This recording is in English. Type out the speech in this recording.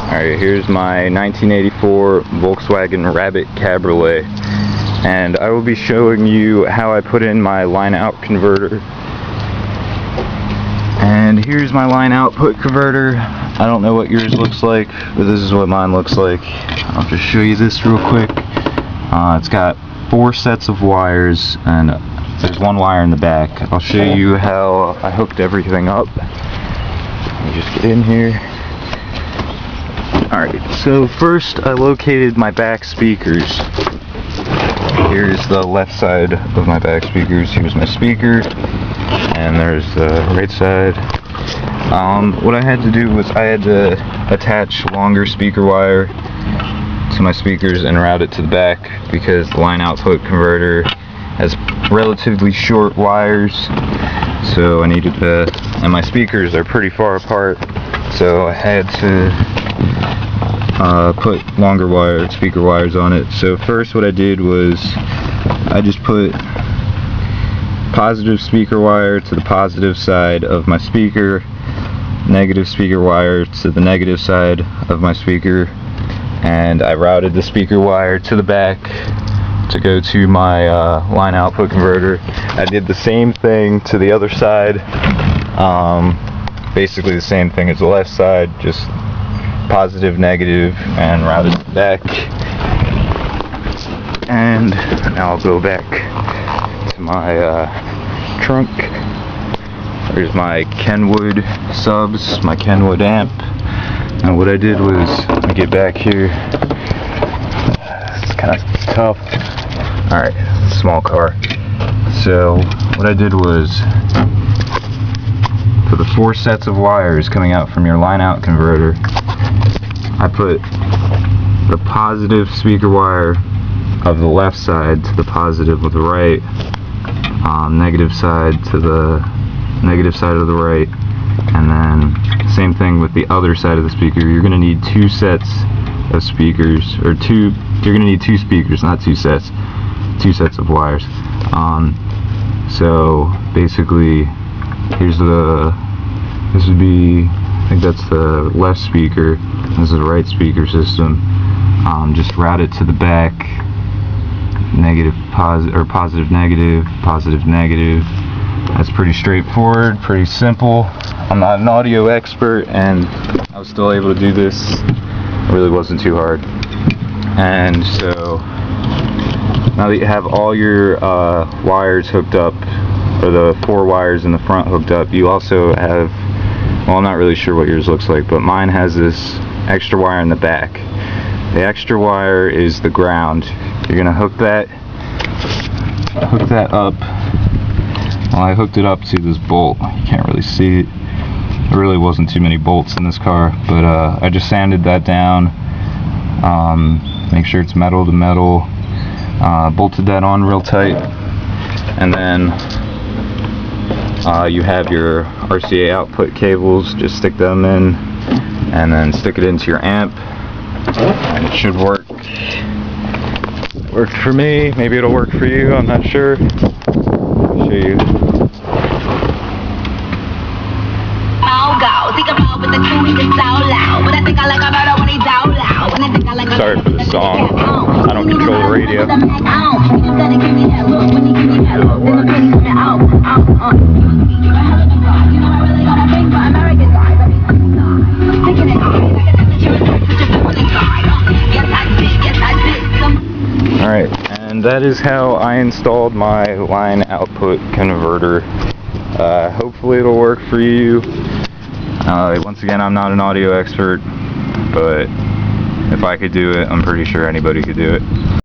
Alright, here's my 1984 Volkswagen Rabbit Cabriolet, and I will be showing you how I put in my line out converter. And here's my line output converter. I don't know what yours looks like, but this is what mine looks like. I'll just show you this real quick. It's got 4 sets of wires, and there's 1 wire in the back. I'll show you how I hooked everything up. Let me just get in here. Alright, so first I located my back speakers. Here's the left side of my back speakers. Here's my speaker, and there's the right side. What I had to do was I had to attach longer speaker wire to my speakers and route it to the back, because the line output converter has relatively short wires, so I needed to, and my speakers are pretty far apart, so I had to put longer speaker wires on it. So first what I did was I just put positive speaker wire to the positive side of my speaker, negative speaker wire to the negative side of my speaker, and I routed the speaker wire to the back to go to my line output converter. I did the same thing to the other side, basically the same thing as the left side, just positive, negative, and routed to the back. And now I'll go back to my trunk. There's my Kenwood subs, my Kenwood amp. And what I did was, let me get back here. It's kind of tough. Alright, small car. So what I did was, for the 4 sets of wires coming out from your line out converter, I put the positive speaker wire of the left side to the positive of the right, negative side to the negative side of the right, and then same thing with the other side of the speaker. You're going to need 2 sets of speakers, or you're going to need 2 speakers, not 2 sets, 2 sets of wires. So basically, this would be, I think that's the left speaker, this is the right speaker system. Just route it to the back, negative, positive, or positive, negative, positive, negative. That's pretty straightforward, pretty simple. I'm not an audio expert, and I was still able to do this. It really wasn't too hard. And so, now that you have all your wires hooked up, or the 4 wires in the front hooked up, you also have, well, I'm not really sure what yours looks like, but mine has this extra wire in the back. The extra wire is the ground. You're gonna hook that up. Well, I hooked it up to this bolt. You can't really see it. There really wasn't too many bolts in this car, but I just sanded that down. Make sure it's metal to metal. Bolted that on real tight, and then you have your RCA output cables. Just stick them in, and then stick it into your amp, and it should work. It worked for me. Maybe it'll work for you. I'm not sure. I'll show you. Sorry for the song. I don't control the radio. Alright, and that is how I installed my line output converter. Hopefully it'll work for you. Once again, I'm not an audio expert, but if I could do it, I'm pretty sure anybody could do it.